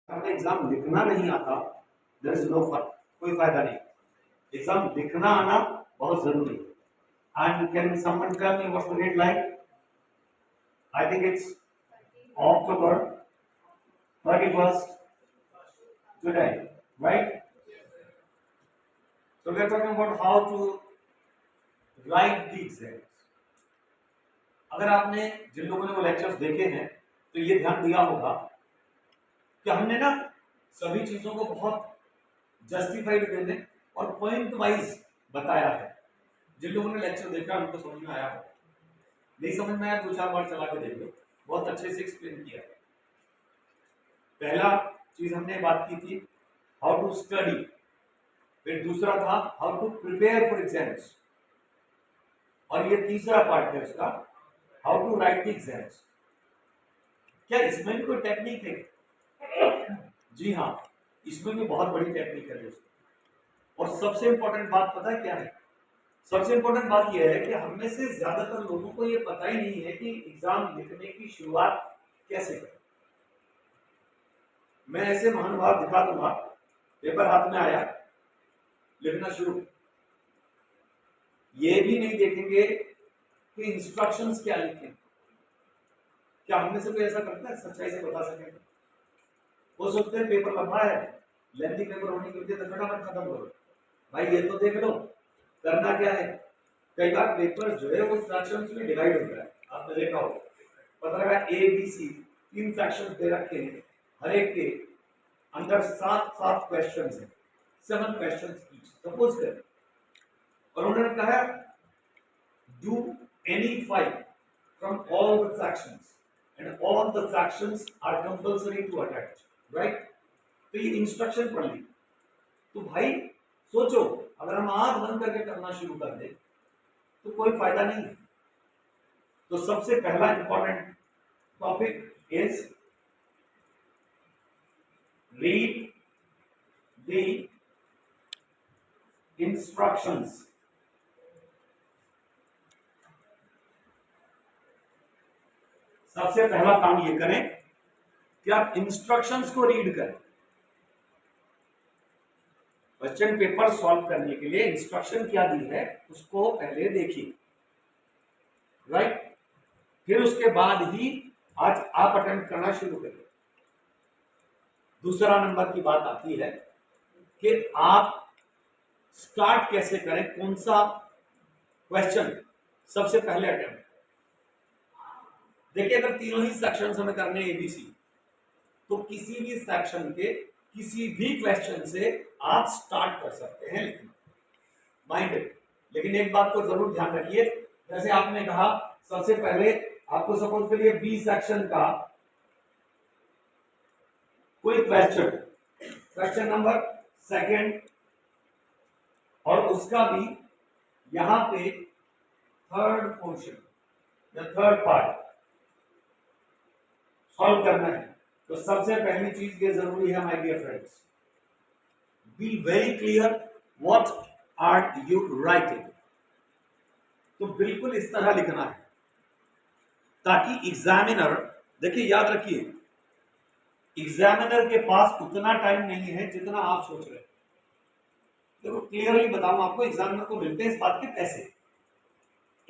हमें एग्जाम लिखना नहीं आता, देयर इज नो फन, कोई फायदा नहीं। एग्जाम लिखना आना बहुत जरूरी है। And can someone tell me what's the date like? I think it's October 31st today, right? So we are talking about how to write the exams. अगर आपने जिन लोगों ने वो लेक्चर्स देखे हैं तो ये ध्यान दिया होगा कि हमने ना सभी चीजों को बहुत जस्टिफाइड वे में और पॉइंट वाइज बताया है। जिन लोगों ने लेक्चर देखा उनको समझ में आया हो, नहीं समझ में आया दो चार बार चला के देख लो, बहुत अच्छे से एक्सप्लेन किया है। पहला चीज हमने बात की थी हाउ टू स्टडी, फिर दूसरा था how to prepare for exams, और ये तीसरा पार्ट है उसका how to write the exams. क्या इसमें भी कोई टेक्निक है? जी हाँ, इसमें भी बहुत बड़ी टेक्निक है दोस्तों। और सबसे इंपॉर्टेंट बात पता है क्या है? सबसे इंपॉर्टेंट बात यह है कि हम में से ज्यादातर लोगों को यह पता ही नहीं है कि एग्जाम लिखने की शुरुआत कैसे करें। मैं ऐसे महानुभाव दिखा दूंगा, पेपर हाथ में आया, लिखना शुरू, ये भी नहीं देखेंगे कि इंस्ट्रक्शंस क्या लिखें। क्या हम में से कोई ऐसा करता है? सच्चाई से बता सके तो। वो सोचते हैं पेपर लंबा है, लेंथी पेपर होने की वजह से फटाफट खत्म करो। भाई ये तो देख लो करना क्या है। कई बार पेपर जो है वो फ्रैक्शंस में डिवाइड होता है, आपने देखा हो, पता लगा ए बी सी 3 फ्रैक्शंस दे रखे हैं, हर एक के अंदर 7 क्वेश्चंस हैं, 7 क्वेश्चंस ईच सपोज कर, और उन्होंने कहा do any 5 from all the fractions and all the fractions are compulsory to attempt, right? तो ये इंस्ट्रक्शन पढ़ ली। तो भाई सोचो अगर हम आंख बंद करके करना शुरू कर दे तो कोई फायदा नहीं है। तो सबसे पहला important topic is read the instructions. सबसे पहला काम ये करें कि आप इंस्ट्रक्शंस को रीड करें। क्वेश्चन पेपर सॉल्व करने के लिए इंस्ट्रक्शन क्या दी है उसको पहले देखिए, राइट? फिर उसके बाद ही आज आप अटेम्प्ट करना शुरू करिए। दूसरा नंबर की बात आती है कि आप स्टार्ट कैसे करें, कौन सा क्वेश्चन सबसे पहले अटेम्प्ट। देखिए अगर तीनों ही सेक्शन हमें करने एबीसी, तो किसी भी सेक्शन के किसी भी क्वेश्चन से आप स्टार्ट कर सकते हैं लिखना, माइंड। लेकिन एक बात को जरूर ध्यान रखिए, जैसे आपने कहा सबसे पहले आपको सपोज करिए बी सेक्शन का कोई क्वेश्चन, क्वेश्चन नंबर 2 और उसका भी यहां पे 3rd पोर्शन या 3rd पार्ट सॉल्व करना है। तो सबसे पहली चीज ये जरूरी है my dear friends, be very clear what are you writing. तो बिल्कुल इस तरह लिखना है ताकि एग्जामिनर, देखिए याद रखिए एग्जामिनर के पास उतना टाइम नहीं है जितना आप सोच रहे हैं। देखो क्लियरली बताऊं आपको, एग्जामिनर को मिलते हैं इस बात के पैसे,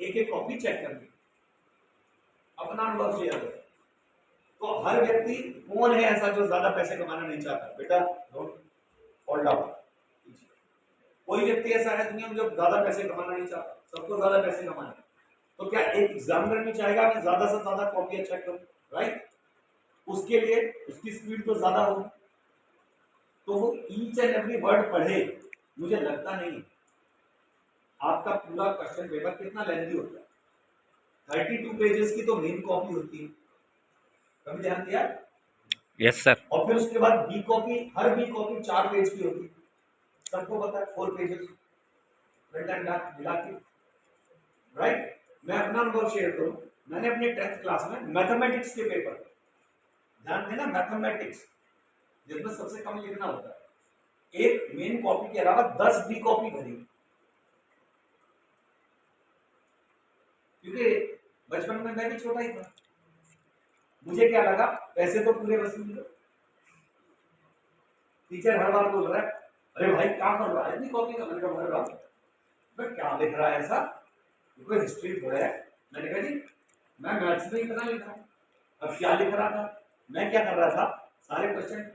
एक एक कॉपी चेक करनी, अपना अनुभव शेयर करें। तो हर व्यक्ति कौन है ऐसा जो ज्यादा पैसे कमाना नहीं चाहता? बेटा डोंट फॉल डाउन। कोई व्यक्ति ऐसा है दुनिया में जो ज्यादा पैसे कमाना नहीं चाहता, सबको ज्यादा पैसे कमाना है। तो क्या एक एग्जामिनर भी चाहेगा मैं ज्यादा से ज्यादा कॉपियां चेक करूं, राइट? उसके लिए उसकी स्पीड तो ज्यादा होगी, तो वो ईच एंड एवरी वर्ड पढ़े। मुझे लगता नहीं आपका पूरा क्वेश्चन पेपर कितना लेंथी होता है, 32 पेजेस की तो मेन कॉपी होती है, कभी ध्यान दिया? Yes sir. और फिर उसके बाद बी कॉपी, हर बी कॉपी 4 पेज की होती है, सबको पता है 4 पेजेस फ्रंट एंड बैक मिला के, राइट? मैं अपना अनुभव शेयर करूं, मैंने अपने 10th क्लास में मैथमेटिक्स के पेपर, ध्यान देना मैथमेटिक्स जिसमें सबसे कम लिखना होता है, एक मेन कॉपी के अलावा 10 बी कॉपी भरी, क्योंकि बचपन में मैं भी छोटा ही था। मुझे क्या लगा पैसे तो पूरे वसूल लो, टीचर हर बार बोल रहा है, अरे भाई क्या कर रहा है, इतनी कॉपी का। मैंने कहा भर रहा हूँ। मैं क्या लिख रहा है ऐसा, कोई हिस्ट्री थोड़ा है। मैंने कहा जी मैं मैथ्स में इतना लिख रहा हूँ। अब क्या लिख रहा था, मैं क्या कर रहा था, सारे क्वेश्चन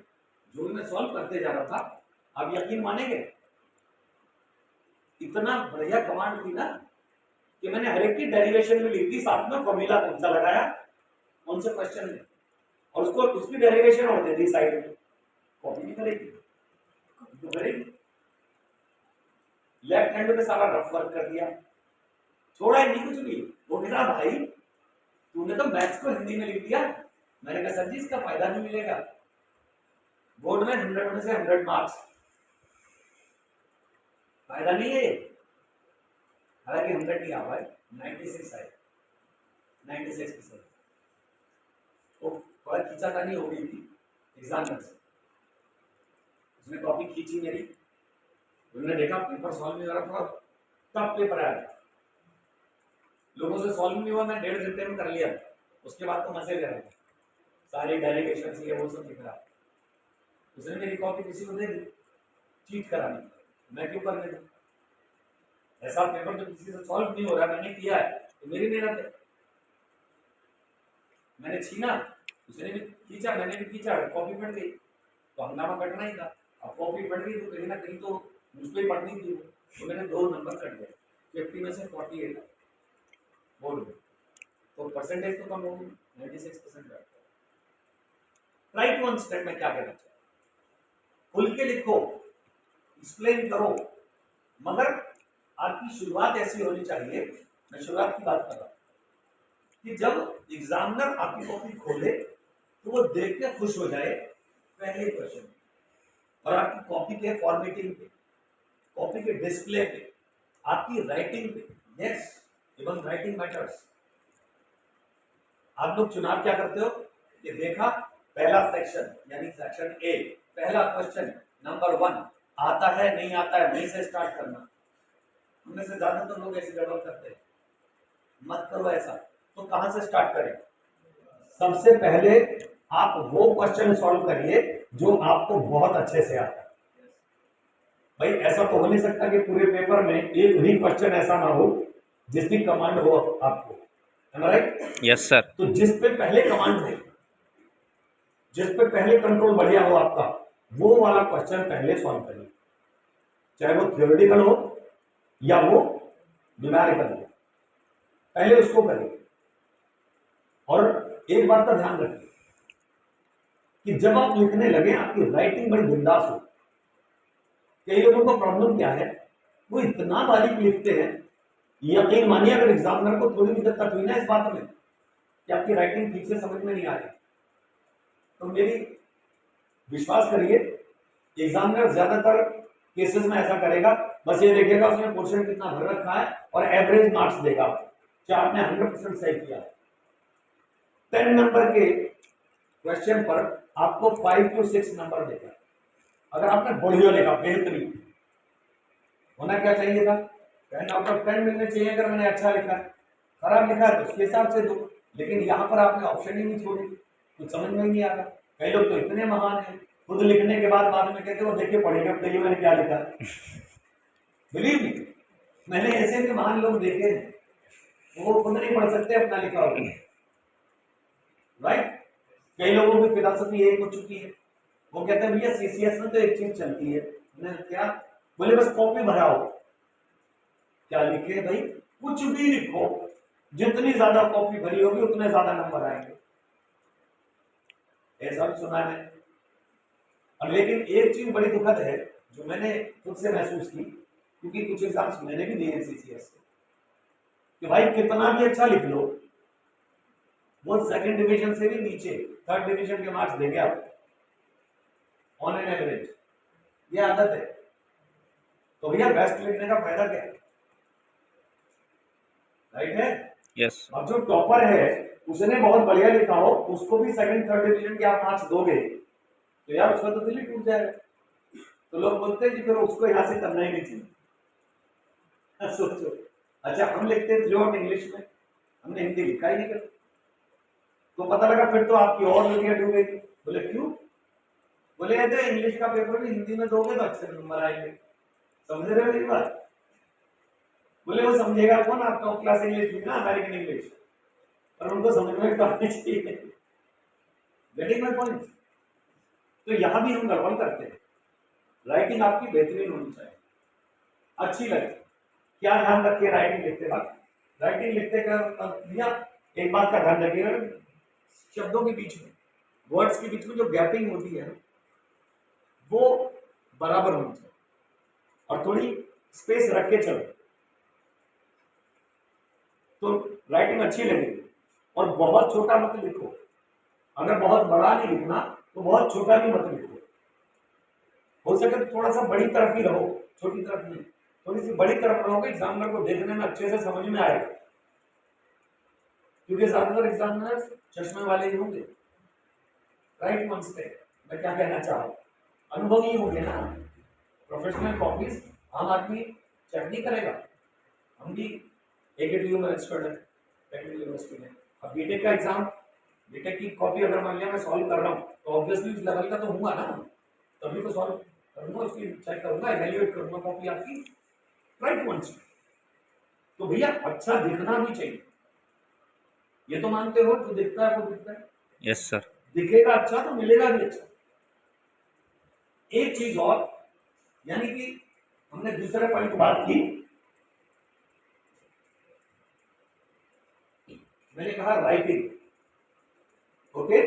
जो भी मैं सॉल्व करते जा रहा था। आप यकीन मानेंगे, इतना बढ़िया कमांड थी ना कि मैंने हर एक की डेरिवेशन में ली थी, साथ में फॉर्मूला कौन सा लगाया कौन से क्वेश्चन में, और उसको उसकी डेरिवेशन होती थी साइड में। कॉपी नहीं करेगी तो करेगी। लेफ्ट हैंड पे सारा रफ वर्क कर दिया, छोड़ा ही नहीं कुछ भी। वो कह रहा भाई तूने तो मैथ्स को हिंदी में लिख दिया। मैंने कहा सर जी इसका फायदा नहीं मिलेगा, बोर्ड में 100 में से 100 मार्क्स, फायदा नहीं है। हालांकि 100 नहीं आ पाए, 96 आए, 96%। तो थोड़ा खींचातानी हो गई थी एग्जामिनर से। उसने कॉपी खींची मेरी, उन्होंने देखा पेपर सॉल्व नहीं हो रहा, थोड़ा टफ पेपर आया, लोगों से सॉल्व नहीं हुआ, मैं 1.5 घंटे में कर लिया। उसके बाद तो मजे ले रहा था, सारी डेलीगेशन से वो सब लिख रहा। उसने मेरी कॉपी किसी को दे दी, चीट करानी, मैं क्यों करने दूं? ऐसा पेपर जो किसी से सॉल्व नहीं हो रहा, मैंने किया है तो मेरी मेहनत है। मैंने छीना, उसने भी खींचा, मैंने भी खींचा, कॉपी फट गई तो हंगामा कटना ही था। अब कॉपी फट गई तो कहीं ना कहीं तो मुझ पर पढ़नी थी, तो मैंने 2 नंबर कट गए, 50 में से 48 बोर्ड में, तो परसेंटेज तो कम होगी, 96% बैठ गया। ट्राई टू अंडरस्टैंड मैं क्या कहना चाहता हूं, खुल के लिखो, एक्सप्लेन करो, मगर आपकी शुरुआत ऐसी होनी चाहिए। मैं शुरुआत की बात कर रहा हूं कि जब एग्जामिनर आपकी कॉपी खोले तो वो देख के खुश हो जाए पहले क्वेश्चन, और आपकी कॉपी के फॉर्मेटिंग पे, कॉपी के डिस्प्ले पे, आपकी राइटिंग पे, यस इवन राइटिंग मैटर्स। आप लोग चुनाव क्या करते हो कि देखा पहला सेक्शन यानी सेक्शन ए, पहला क्वेश्चन नंबर 1 आता है नहीं आता है, वहीं से स्टार्ट करना। उनमें से ज्यादातर लोग ऐसी गड़बड़ करते हैं, मत करो ऐसा। तो कहां से स्टार्ट करें? सबसे पहले आप वो क्वेश्चन सॉल्व करिए जो आपको बहुत अच्छे से आता है। भाई ऐसा तो हो नहीं सकता कि पूरे पेपर में एक भी क्वेश्चन ऐसा ना हो जिसकी कमांड हो आपको, है राइट? Yes sir. तो जिस पे पहले कमांड है, जिस पे पहले कंट्रोल बढ़िया हो आपका, वो वाला क्वेश्चन पहले सॉल्व करिए, चाहे वो थ्योरेटिकल हो या वो न्यूमेरिकल हो, पहले उसको करिए। और एक बात का ध्यान रखिए कि जब आप लिखने लगे आपकी राइटिंग बड़ी बिंदास हो। कई लोगों का प्रॉब्लम क्या है, वो इतना बारीक लिखते हैं, यकीन मानिए अगर एग्जामिनर को थोड़ी भी दिक्कत हुई ना इस बात में कि आपकी राइटिंग ठीक से समझ में नहीं आ रही, तो मेरी विश्वास करिए एग्जामिनर ज्यादातर केसेस में ऐसा करेगा, बस ये देखेगा उसने क्वेश्चन कितना भर रखा है और एवरेज मार्क्स देगा कि आपने 100% सही किया। 10 नंबर के क्वेश्चन पर आपको 5 to 6 नंबर देगा अगर आपने बढ़िया लिखा, बेहतरीन। होना क्या चाहिए था, 10 out of 10 मिलने चाहिए अगर मैंने अच्छा लिखा। खराब लिखा है तो उसके हिसाब से दो, लेकिन यहाँ पर आपने ऑप्शन ही नहीं छोड़ी, कुछ समझ में ही नहीं आ रहा। कई लोग तो इतने महान हैं, खुद लिखने के बाद में कहते वो देख के पढ़ेगा बताइए मैंने क्या लिखा। बिलीव मी, मैंने ऐसे भी महान लोग देखे हैं, वो खुद नहीं पढ़ सकते अपना लिखा होगा, राइट? कई लोगों की फिलॉसफी एक हो चुकी है, वो कहते हैं भैया सीसीएस में तो एक चीज चलती है, क्या बोले, बस कॉपी भराओ। क्या लिखे भाई, कुछ भी लिखो, जितनी ज्यादा कॉपी भरी होगी उतने ज्यादा नंबर आएंगे, ऐसा भी सुना है। और लेकिन एक चीज बड़ी दुखद है जो मैंने खुद से महसूस की, क्योंकि कुछ एग्जाम्स मैंने भी दिए सीसीएस से, कि भाई कितना भी अच्छा लिख लो, वो 2nd डिवीजन से भी नीचे 3rd डिवीजन के मार्क्स देंगे आपको ऑन एन एवरेज। ये आदत है। तो भैया बेस्ट लिखने का फायदा क्या है, राइट है? यस। अब जो टॉपर है उसने बहुत बढ़िया लिखा हो, उसको भी 2nd 3rd डिवीजन के आप मार्क्स दोगे तो यार उसका तो दिल ही टूट जाएगा। तो लोग बोलते हैं कि फिर उसको यहां से करना ही नहीं चाहिए। सोचो, अच्छा हम लिखते हैं थ्रू आउट इंग्लिश में, हमने हिंदी लिखा ही नहीं कर, तो पता लगा फिर तो आपकी और नदियां डूबेगी। बोले क्यों? बोले थे इंग्लिश का पेपर भी हिंदी में दोगे तो अच्छे नंबर आएंगे। समझ रहे हो मेरी बात? बोले वो समझेगा कौन, आप टॉप क्लास इंग्लिश लिखना, अमेरिकन इंग्लिश, और उनको समझ में तो आनी चाहिए। Getting my point? तो यहां भी हम गड़बड़ करते हैं। राइटिंग आपकी बेहतरीन होनी चाहिए, अच्छी लगे। क्या ध्यान रखिए राइटिंग लिखते वक्त? राइटिंग लिखते भैया एक बात का ध्यान रखिएगा, शब्दों के बीच में, वर्ड्स के बीच में जो गैपिंग होती है वो बराबर होनी चाहिए, और थोड़ी स्पेस रख के चलो तो राइटिंग अच्छी लगेगी। और बहुत छोटा मत लिखो, अगर बहुत बड़ा नहीं लिखना तो बहुत छोटा भी मत लिखो। हो सके तो थोड़ा सा बड़ी तरफ ही रहो, छोटी तरफ नहीं, थोड़ी सी बड़ी तरफ रहोगे, एग्जामिनर को देखने में अच्छे से समझ में आएगा, क्योंकि ज्यादातर एग्जामिनर चश्मे वाले ही होंगे। राइट मंच पे मैं क्या कहना चाह रहा हूँ, अनुभवी होंगे ना, प्रोफेशनल कॉपीज आम आदमी चेक नहीं करेगा। हम भी AKTU में रजिस्टर्ड है, टेक्निकल यूनिवर्सिटी में। अब बीटेक का एग्जाम, बीटेक की कॉपी अगर मान लिया मैं सॉल्व कर रहा हूँ तो ऑब्वियसली उस लेवल का तो हुआ ना, तभी तो सॉल्व करूंगा, उसकी चेक करूंगा, इवैल्यूएट करूंगा कॉपी आपकी राइट मंच पे। तो भैया अच्छा दिखना भी चाहिए, ये तो मानते हो, जो दिखता है वो दिखता है। Yes sir. दिखेगा अच्छा तो मिलेगा भी अच्छा। एक चीज और, यानी कि हमने दूसरे पॉइंट बात की, मैंने कहा राइटिंग, ओके,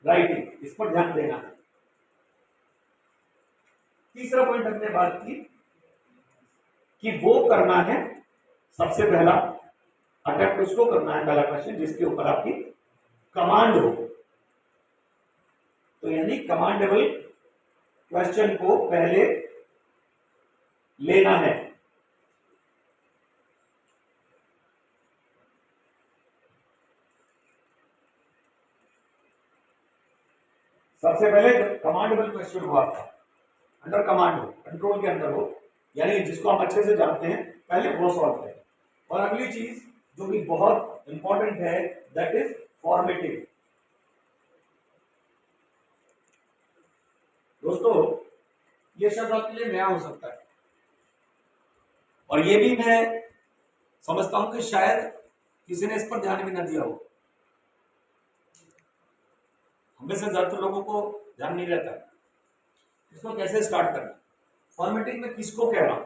राइटिंग, इस पर ध्यान देना है। तीसरा पॉइंट हमने बात की कि वो करना है सबसे पहला अटेम्प्ट, उसको करना है पहला क्वेश्चन जिसके ऊपर आपकी कमांड हो। तो यानी कमांडेबल क्वेश्चन को पहले लेना है। सबसे पहले कमांडेबल क्वेश्चन हो आपका, अंडर कमांड हो, कंट्रोल के अंदर हो, यानी जिसको आप अच्छे से जानते हैं, पहले वो सॉल्व करें। और अगली चीज जो भी बहुत इंपॉर्टेंट है, दैट इज फॉर्मेटिंग। दोस्तों ये शब्द आपके लिए नया हो सकता है, और ये भी मैं समझता हूं कि शायद किसी ने इस पर ध्यान भी ना दिया हो। हमें से ज्यादातर लोगों को ध्यान नहीं रहता इसको कैसे स्टार्ट करना, फॉर्मेटिंग में किसको कह रहा हूं।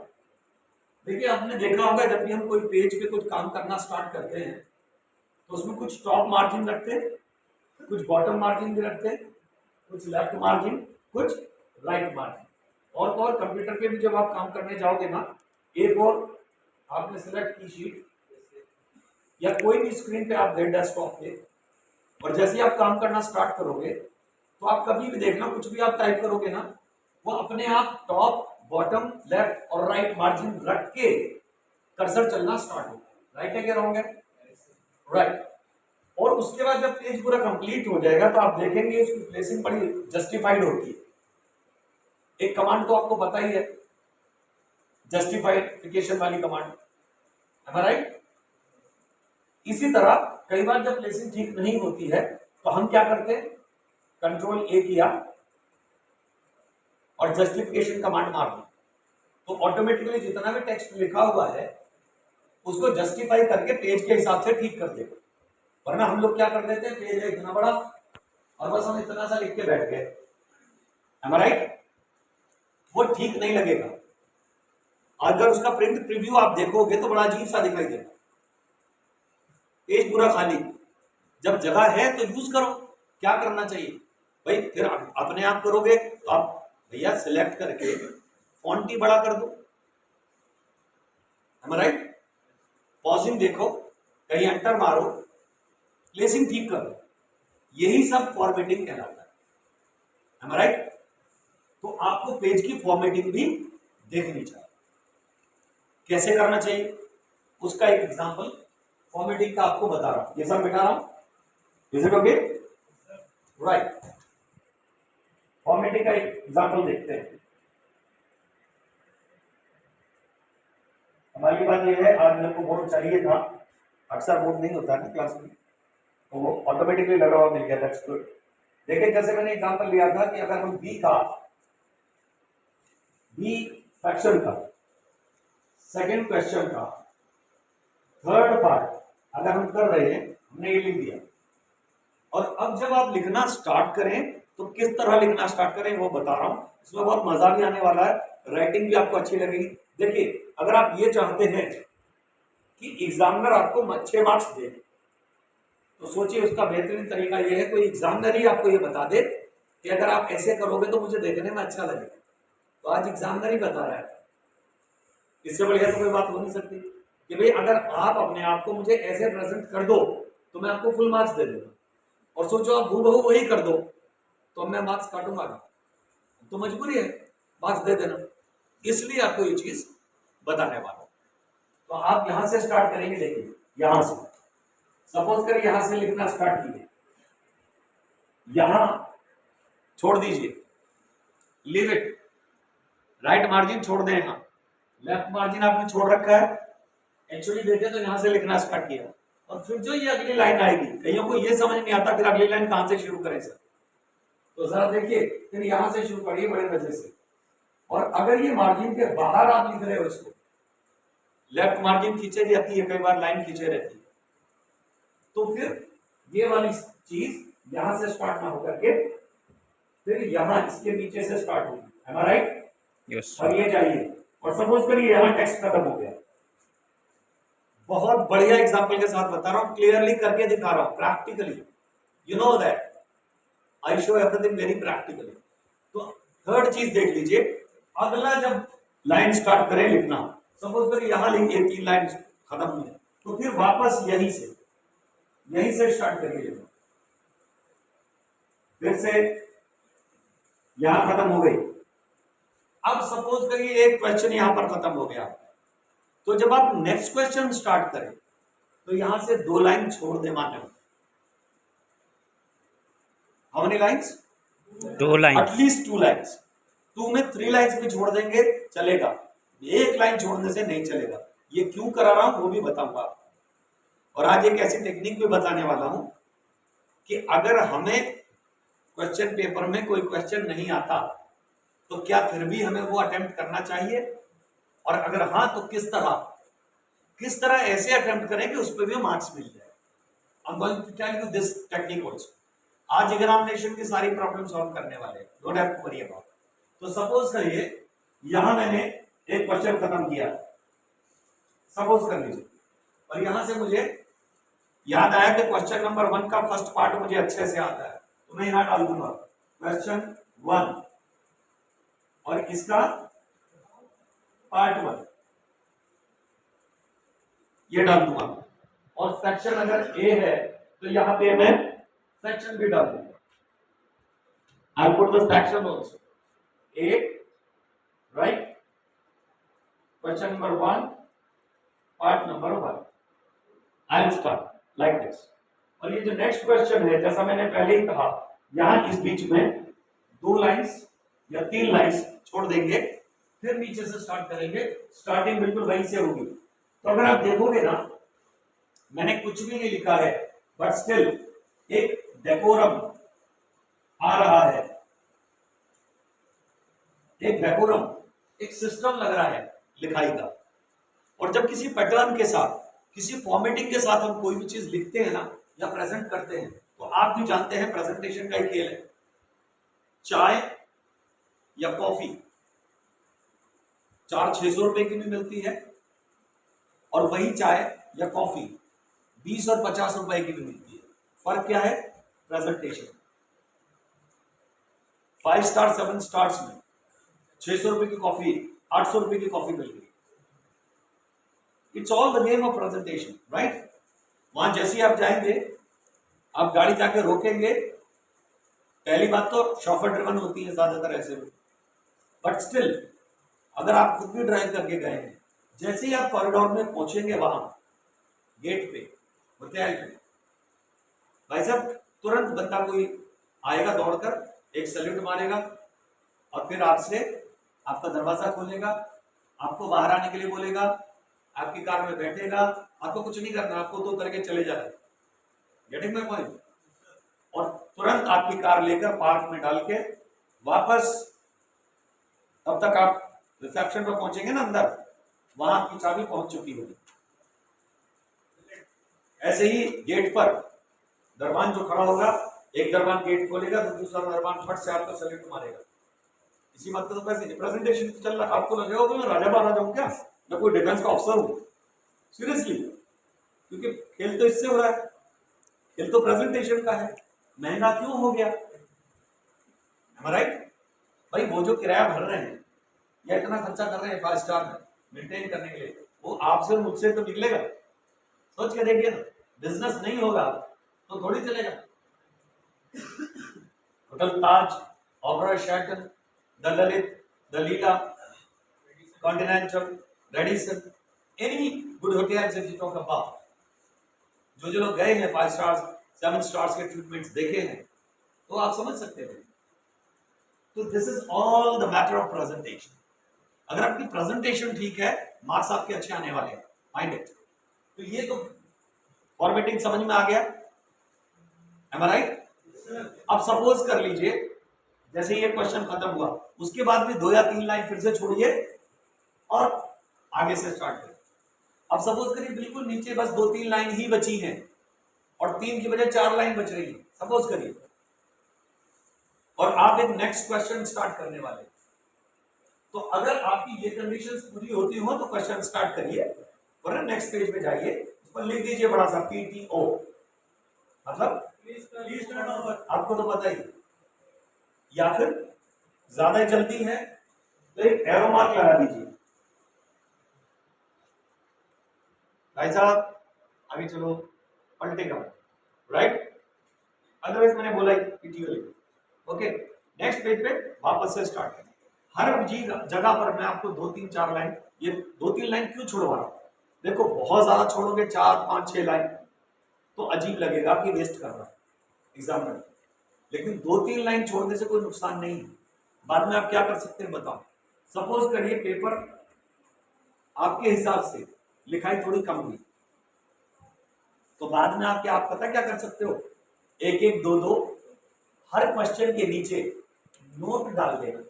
देखिए आपने देखा होगा जब भी हम कोई पेज पे कुछ काम करना स्टार्ट करते हैं तो उसमें कुछ टॉप मार्जिन रखते हैं, कुछ बॉटम मार्जिन भी रखते हैं, कुछ लेफ्ट मार्जिन, कुछ राइट मार्जिन। और तो और कंप्यूटर पे भी जब आप काम करने जाओगे ना, A4 आपने सिलेक्ट की शीट या कोई भी स्क्रीन पे आप गए डेस्कटॉप पे, और जैसे ही आप काम करना स्टार्ट करोगे तो आप कभी भी देखना कुछ भी आप टाइप करोगे ना, वो अपने आप टॉप, बॉटम, लेफ्ट और राइट मार्जिन रख के कर्सर चलना स्टार्ट होगा। राइट है क्या रॉन्ग है? राइट। और उसके बाद जब पेज पूरा कंप्लीट हो जाएगा तो आप देखेंगे उसकी प्लेसिंग बड़ी जस्टिफाइड होती है। एक कमांड तो आपको पता ही है, जस्टिफाइडिफिकेशन वाली कमांड, है राइट? इसी तरह कई बार जब प्लेसिंग ठीक नहीं होती है तो हम क्या करते हैं, कंट्रोल A किया और जस्टिफिकेशन कमांड मार दी, तो ऑटोमेटिकली जितना भी टेक्स्ट लिखा हुआ है उसको जस्टिफाई करके पेज के हिसाब से ठीक कर देगा। वरना हम लोग क्या कर देते हैं, पेज है इतना बड़ा और बस हम इतना सा लिख के बैठ गए, है राइट? वो ठीक नहीं लगेगा। अगर उसका प्रिंट प्रीव्यू आप देखोगे तो बड़ा अजीब सा दिखाई देगा, पेज पूरा खाली। जब जगह है तो यूज करो। क्या करना चाहिए भाई, फिर अपने आप करोगे तो आप भैया सिलेक्ट करके फॉन्ट ही बड़ा कर दो, है राइट? पॉजिंग देखो, कहीं एंटर मारो, प्लेसिंग ठीक करो, यही सब फॉर्मेटिंग कहलाता है राइट? तो आपको पेज की फॉर्मेटिंग भी देखनी चाहिए, कैसे करना चाहिए उसका एक एग्जांपल फॉर्मेटिंग का आपको बता रहा हूं। ये सब बिठा रहा हूं, is it okay? Right, formatting का एक एग्जांपल देखते हैं। हमारी बात यह है, आज मेरे को बोर्ड चाहिए था, अक्सर बोर्ड नहीं होता है ना क्लास में, तो वो ऑटोमेटिकली लगा हुआ मिल गया, दैट्स गुड। देखिए जैसे मैंने एग्जांपल लिया था कि अगर हम बी फ्रैक्शन का सेकंड क्वेश्चन का थर्ड पार्ट अगर हम कर रहे हैं, हमने ये लिख दिया, और अब जब आप लिखना स्टार्ट करें तो किस तरह लिखना स्टार्ट करें वो बता रहा हूं। इसमें बहुत मजा भी आने वाला है, राइटिंग भी आपको अच्छी लगेगी। देखिए अगर आप ये चाहते हैं कि एग्जामिनर आपको अच्छे मार्क्स दे, तो सोचिए उसका बेहतरीन तरीका यह है कोई एग्जामिनर ही आपको ये बता दे कि अगर आप ऐसे करोगे तो मुझे देखने में अच्छा लगेगा। तो आज एग्जामिनर ही बता रहा है, इससे बढ़िया तो कोई बात हो नहीं सकती कि भाई अगर आप अपने आप को मुझे ऐसे प्रेजेंट कर दो तो मैं आपको फुल मार्क्स दे दूंगा, और सोचो आप हूबहू वही कर दो तो मैं मार्क्स काटूंगा, तो मजबूरी है मार्क्स दे देना, इसलिए आपको ये चीज बताने वाला हूं। तो आप यहां से स्टार्ट करेंगे, देखिए यहां से सपोज कर यहां से लिखना स्टार्ट कीजिए, यहां छोड़ दीजिए, लीव इट, राइट मार्जिन छोड़ दें, यहां लेफ्ट मार्जिन आपने छोड़ रखा है, एक्चुअली देखें तो यहां से लिखना स्टार्ट किया, और फिर जो ये अगली लाइन आएगी, कईयों को ये समझ नहीं आता फिर अगली लाइन कहां से शुरू करें सर, तो जरा देखिए फिर यहां से शुरू करिए बड़े मजे से, और अगर ये मार्जिन के बाहर आप लिख रहे हो इसको, लेफ्ट मार्जिन खींचे रहती है, कई बार लाइन खींचे रहती है, तो फिर ये वाली चीज यहां से स्टार्ट ना होकर के फिर यहां इसके नीचे से स्टार्ट होगी, है ना राइट? यस और ये चाहिए, और सपोज करिए यहां टेक्स्ट खत्म हो गया। बहुत बढ़िया एग्जांपल के साथ बता रहा हूं, क्लियरली करके दिखा रहा हूं, practically, you know that I show everything very practically. तो थर्ड चीज देख लीजिए, अगला जब लाइन स्टार्ट करें लिखना, सपोज करिए यहां लिखिए 3 लाइन खत्म हुई, तो फिर वापस यहीं से स्टार्ट करिए लिखना, फिर से यहां खत्म हो गई। अब सपोज करिए एक क्वेश्चन यहां पर खत्म हो गया, तो जब आप नेक्स्ट क्वेश्चन स्टार्ट करें तो यहां से 2 लाइन छोड़ दे, माने how many lines? 2 line, at least 2 lines, 2 में 3 लाइंस भी छोड़ देंगे चलेगा, एक लाइन छोड़ने से नहीं चलेगा। ये क्यों करा रहा हूं वो भी बताऊंगा आपको, और आज एक ऐसी टेक्निक भी बताने वाला हूं कि अगर हमें क्वेश्चन पेपर में कोई क्वेश्चन नहीं आता तो क्या फिर भी हमें वो अटेम्प्ट करना चाहिए, और अगर हाँ तो किस तरह ऐसे अटेम्प्ट करें कि उस पर भी मार्क्स मिल जाए। I am going to tell you this technique also. आज एग्जामिनेशन की सारी प्रॉब्लम सॉल्व करने वाले हैं, don't have to worry about. तो सपोज करिए यहां मैंने एक क्वेश्चन खत्म किया, सपोज कर लीजिए, और यहां से मुझे याद आया कि क्वेश्चन नंबर 1 का फर्स्ट पार्ट मुझे अच्छे से आता है, तो मैं यहां डाल दूंगा क्वेश्चन 1 और इसका पार्ट 1 ये डाल दूंगा, और सेक्शन अगर ए है तो यहां पे मैं सेक्शन भी डाल दूंगा, I put the section also a, right, question number 1 part number 1, I will start like this. और ये जो नेक्स्ट क्वेश्चन है, जैसा मैंने पहले ही कहा, यहां इस बीच में 2 लाइंस या 3 लाइंस छोड़ देंगे, फिर नीचे से स्टार्ट करेंगे, स्टार्टिंग बिल्कुल वहीं से होगी। तो अगर आप देखोगे ना, मैंने कुछ भी नहीं लिखा है, बट स्टिल एक डेकोरम आ रहा है, एक डेकोरम, एक सिस्टम लग रहा है लिखाई का। और जब किसी पैटर्न के साथ, किसी फॉर्मेटिंग के साथ हम कोई भी चीज लिखते हैं ना या प्रेजेंट करते हैं, तो आप भी जानते हैं प्रेजेंटेशन का एक खेल है, चाय या कॉफी 400-600 रुपए की भी मिलती है, और वही चाय या कॉफी 20 और 50 रुपए की भी मिलती है। फर्क क्या है? प्रेजेंटेशन। 5 स्टार 7 स्टार्स में 600 रुपए की कॉफी 800 रुपए की कॉफी मिल गई। It's all the game of presentation, right? वहां जैसे ही आप जाएंगे, आप गाड़ी जाके रोकेंगे, पहली बात तो शॉफर ड्रिवन होती है ज्यादातर ऐसे में, बट स्टिल अगर आप खुद भी ड्राइव करके गए हैं, जैसे ही आप कॉरिडोर में पहुंचेंगे, वहां गेट पे होटल पे, भाई साहब तुरंत बंदा कोई आएगा दौड़कर, एक सैल्यूट मारेगा, और फिर आपसे आपका दरवाजा खोलेगा, आपको बाहर आने के लिए बोलेगा, आपकी कार में बैठेगा, आपको कुछ नहीं करना, आपको तो करके चले जाना। Getting my point? और तुरंत आपकी कार लेकर पार्क में डाल के वापस, तब तक आप रिसेप्शन पर पहुंचेंगे ना अंदर, वहां आपकी चाबी पहुंच चुकी होगी। ऐसे ही गेट पर दरबान जो खड़ा होगा, एक दरबान गेट खोलेगा तो दूसरा दरबान फट से आपको सल्यूट मारेगा। इसी बात का तो पैसे प्रेजेंटेशन चल रहा, आपको लगेगा तो मैं राजा महाराजा हूं क्या, मैं कोई डिफेंस का ऑफिसर हूं, सीरियसली, क्योंकि खेल तो इससे हो रहा है, खेल तो प्रेजेंटेशन का है। महंगा क्यों हो गया, राइट भाई? वो जो किराया भर रहे हैं या इतना खर्चा कर रहे हैं 5 स्टार में मेंटेन करने के लिए, वो आपसे मुझसे तो निकलेगा? सोच के देखिए ना, बिजनेस नहीं होगा तो थोड़ी चलेगा। Hotel Taj, Oberoi Sheraton, the Lalit, the Leela, continental, Radisson, any good hotels if you talk about, जो लोग गए हैं 5 स्टार्स 7 स्टार्स के ट्रीटमेंट्स देखे हैं, तो आप समझ सकते हैं। तो this is all the matter of presentation. अगर आपकी प्रेजेंटेशन ठीक है, मार्क्स आपके अच्छे आने वाले हैं, माइंड इट। तो ये तो फॉर्मेटिंग समझ में आ गया, एम आई राइट? अब सपोज कर लीजिए जैसे ये क्वेश्चन खत्म हुआ, उसके बाद भी 2 या 3 लाइन फिर से छोड़िए और आगे से स्टार्ट करिए। अब सपोज करिए बिल्कुल नीचे बस 2-3 लाइन ही बची हैं और 3 की बजाय 4 लाइन बच रही है, सपोज करिए, और आप एक नेक्स्ट क्वेश्चन स्टार्ट करने वाले। तो अगर आपकी ये कंडीशंस पूरी होती हो तो क्वेश्चन स्टार्ट करिए, वरना नेक्स्ट पेज पे जाइए, उस पर लिख दीजिए बड़ा सा PTO, मतलब आपको तो पता ही, या फिर ज्यादा जल्दी है तो एक एरो मार्क लगा दीजिए। भाई साहब आगे चलो, पलटेगा, राइट? अदरवाइज मैंने बोला PTO लिखो, ओके। नेक्स्ट पेज पे वापस से स्टार्ट करें। हर जगह पर मैं आपको 2-3-4 लाइन, ये 2-3 लाइन क्यों छुड़वा रहा हूं? देखो बहुत ज्यादा छोड़ोगे 4-5-6 लाइन तो अजीब लगेगा कि वेस्ट कर रहा है एग्जाम में, लेकिन 2-3 लाइन छोड़ने से कोई नुकसान नहीं है। बाद में आप क्या कर सकते हैं बताओ? सपोज करिए पेपर आपके हिसाब से लिखाई थोड़ी कम हुई, तो बाद में आप पता क्या कर सकते हो? 1-1, 2-2 हर क्वेश्चन के नीचे नोट डाल देना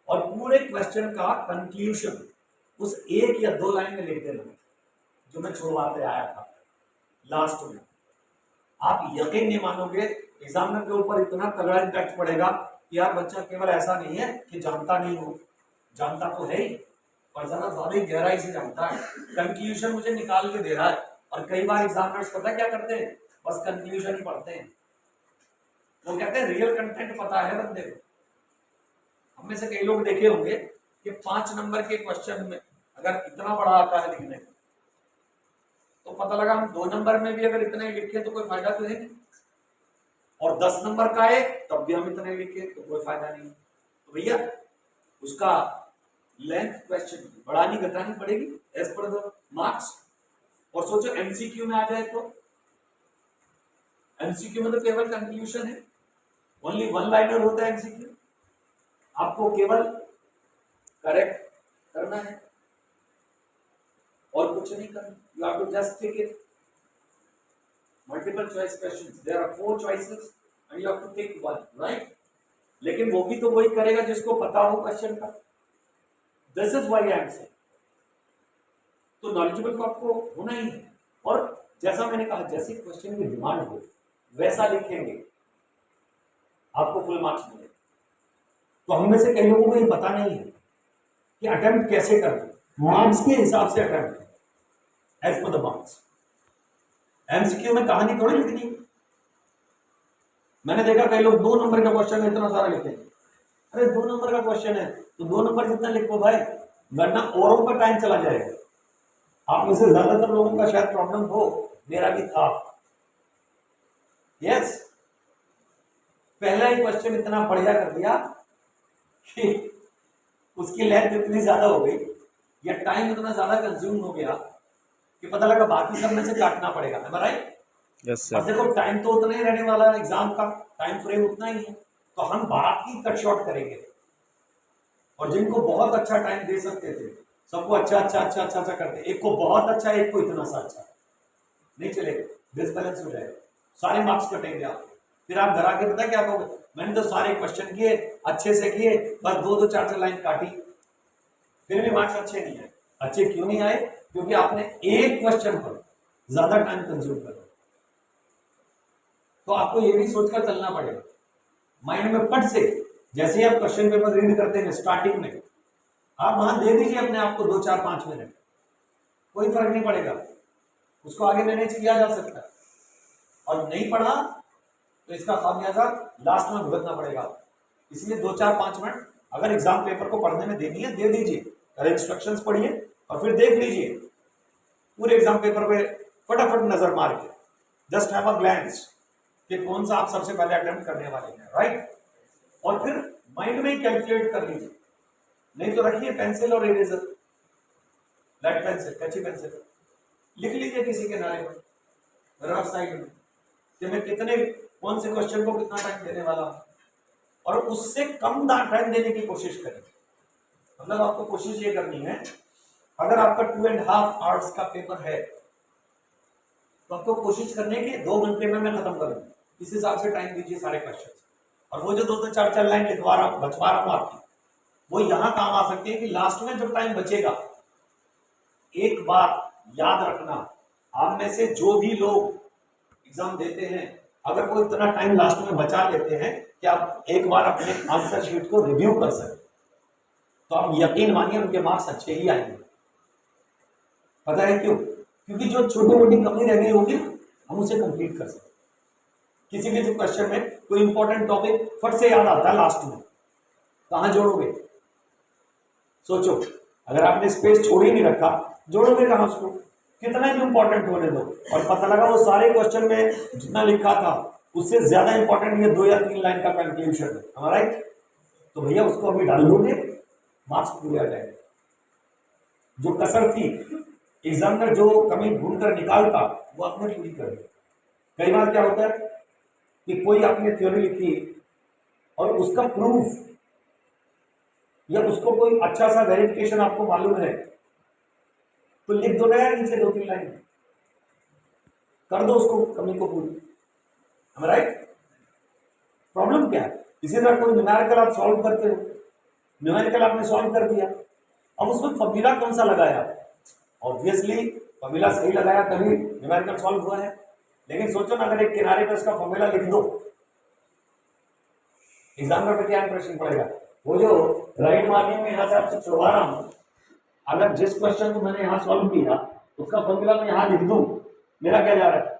और पूरे क्वेश्चन का कंक्लूजन उस 1 या 2 लाइन में लिख देना जो मैं छुड़वाते आया था लास्ट में। आप यकीन नहीं मानोगे, एग्जामिनर के ऊपर इतना तगड़ा इम्पैक्ट पड़ेगा कि यार बच्चा केवल ऐसा नहीं है कि जानता नहीं हो, जानता तो है ही, पर जरा ज्यादा गहराई से जानता है। कंक्लूजन मुझे निकाल के दे रहा है, और कई बार एग्जामिनर्स पता क्या करते हैं? बस कंक्लूजन ही पढ़ते हैं। वो कहते हैं रियल कंटेंट पता है बंदे को। हम में से कई लोग देखे होंगे कि 5 नंबर के क्वेश्चन में अगर इतना बड़ा आता है लिखने तो पता लगा हम 2 नंबर में भी अगर इतना ही लिखे तो कोई फायदा तो है नहीं, और 10 नंबर का है तब भी हम इतना ही लिखे तो कोई फायदा नहीं। तो भैया उसका लेंथ क्वेश्चन बढ़ानी घटानी पड़ेगी एज पर द मार्क्स। और सोचो एमसीक्यू में आ जाए तो एमसीक्यू में तो केवल कंक्लूजन है, ओनली 1 लाइनर होता है एमसीक्यू, आपको केवल करेक्ट करना है और कुछ नहीं करना। You have to just take it. Multiple choice questions, there are 4 choices and you have to take 1, right? लेकिन वो भी तो वही करेगा जिसको पता हो क्वेश्चन का। This is why I am saying, तो नॉलेजेबल तो आपको होना ही है। और जैसा मैंने कहा, जैसे क्वेश्चन की डिमांड हो वैसा लिखेंगे आपको फुल मार्क्स मिलेगा। तो हम में से कई लोगों को ये पता नहीं है कि अटेम्प्ट कैसे करना, मार्क्स के हिसाब से attempt as per the marks. MCQ में कहानी थोड़ी लिखनी। मैंने देखा कई लोग 2 नंबर का क्वेश्चन है इतना सारा लिखे। अरे 2 नंबर का क्वेश्चन है तो 2 नंबर जितना लिखो भाई, वरना औरों का टाइम चला जाएगा। आप में से ज्यादातर लोगों का शायद प्रॉब्लम हो, मेरा भी था। यस, पहला ही क्वेश्चन इतना बढ़िया कर दिया कि उसकी लेंथ इतनी ज्यादा हो गई या टाइम इतना ज्यादा कंज्यूम हो गया कि पता लगा बाकी सब में से काटना पड़ेगा। है राइट? यस और सर। देखो टाइम तो उतना ही रहने वाला है, एग्जाम का टाइम फ्रेम उतना ही है, तो हम बाकी कट शॉर्ट करेंगे। और जिनको बहुत अच्छा टाइम दे सकते थे सबको अच्छा करते, एक को बहुत अच्छा, एक को इतना सा अच्छा, नहीं चलेगा, डिसबैलेंस हो जाएगा, सारे मार्क्स कटेंगे आपके। फिर आप घर आके पता क्या कहोगे, मैंने तो सारे क्वेश्चन किए, अच्छे से किए, बस 2-4 लाइन काटी, फिर भी मार्क्स अच्छे नहीं आए। अच्छे क्यों नहीं आए? क्योंकि आपने एक क्वेश्चन पर ज्यादा टाइम कंज्यूम करा। तो आपको ये भी सोचकर चलना पड़ेगा माइंड में फट से, जैसे ही आप क्वेश्चन पेपर रीड करते हैं स्टार्टिंग में, आप वहां दे दीजिए अपने आप को 2-4-5 मिनट, कोई फर्क नहीं पड़ेगा, उसको आगे मैनेज किया जा सकता है। और नहीं पढ़ा तो इसका खामियाजा लास्ट में भुगतना पड़ेगा। इसलिए 2-4-5 मिनट अगर एग्जाम पेपर को पढ़ने में देनी है दे दीजिए, अगर इंस्ट्रक्शंस पढ़िए और फिर देख लीजिए पूरे एग्जाम पेपर पे, फटाफट नजर मार के, जस्ट हैव अ ग्लैंस कि कौन सा आप सबसे पहले अटेम्प्ट करने वाले हैं, राइट। और फिर माइंड में ही कैलकुलेट कर लीजिए, नहीं तो रखिए पेंसिल और इरेजर, लेड पेंसिल, कैची पेंसिल, लिख लीजिए किसी के नारे पर रफ साइड में कि मैं कितने, कौन से क्वेश्चन को कितना टाइम देने वाला हूं, और उससे कम टाइम देने की कोशिश करें। मतलब आपको कोशिश ये करनी है, अगर आपका 2.5 आवर्स का पेपर है तो आपको कोशिश करने की 2 घंटे में मैं खत्म करूं, इस हिसाब से टाइम दीजिए सारे क्वेश्चन। और वो जो 2-4 लाइन लिखवा रहा हूं, बचवा रहा हूं आपकी, वो यहां काम आ सकती है कि लास्ट में जब टाइम बचेगा, एक बात याद रखना, आप में से जो भी लोग एग्जाम देते हैं, अगर वो इतना टाइम लास्ट में बचा लेते हैं कि आप एक बार अपने आंसर शीट को रिव्यू कर सकें, तो आप यकीन मानिए उनके मार्क्स अच्छे ही आएंगे। पता है क्यों? क्योंकि जो छोटी मोटी कमी रह गई होगी हम उसे कंप्लीट कर सकते। किसी किसी क्वेश्चन में कोई इंपॉर्टेंट टॉपिक फट से याद आता है लास्ट में, कहां जोड़ोगे? सोचो, अगर आपने स्पेस छोड़ ही नहीं रखा, जोड़ोगे कहां उसको? कितना भी इंपॉर्टेंट होने दो, और पता लगा वो सारे क्वेश्चन में जितना लिखा था उससे ज्यादा इंपॉर्टेंट ये 2 या 3 लाइन का कंक्लूजन है, हमारा, तो भैया उसको अभी डाल दोगे, मार्क्स पूरे आ जाएंगे। जो कसर थी एग्जामिनर जो कमी ढूंढ कर निकालता वो आपने पूरी कर दी। कई बार क्या होता है कि कोई आपने थ्योरी लिखी और उसका प्रूफ या उसको कोई अच्छा सा वेरिफिकेशन आपको मालूम है, तो लिख दो ना यार नीचे 2-3 लाइन, कर दो उसको कमी को पूरी, राइट। प्रॉब्लम क्या है? इसी तरह कोई न्यूमेरिकल आप सॉल्व करते हो, न्यूमेरिकल आपने सॉल्व कर दिया, अब उसमें फॉर्मूला कौन सा लगाया? ऑब्वियसली फॉर्मूला सही लगाया तभी न्यूमेरिकल सॉल्व हुआ है। लेकिन सोचो ना, अगर एक किनारे पे उसका फॉर्मूला लिख दो, एग्जामिनर पे क्या इंप्रेशन पड़ेगा? वो जो राइट मार्किंग में यहां से आपसे छुड़वा रहा हूं, अगर जिस क्वेश्चन को मैंने यहां सॉल्व किया उसका फॉर्मूला मैं यहां लिख दूं, मेरा क्या जा रहा है?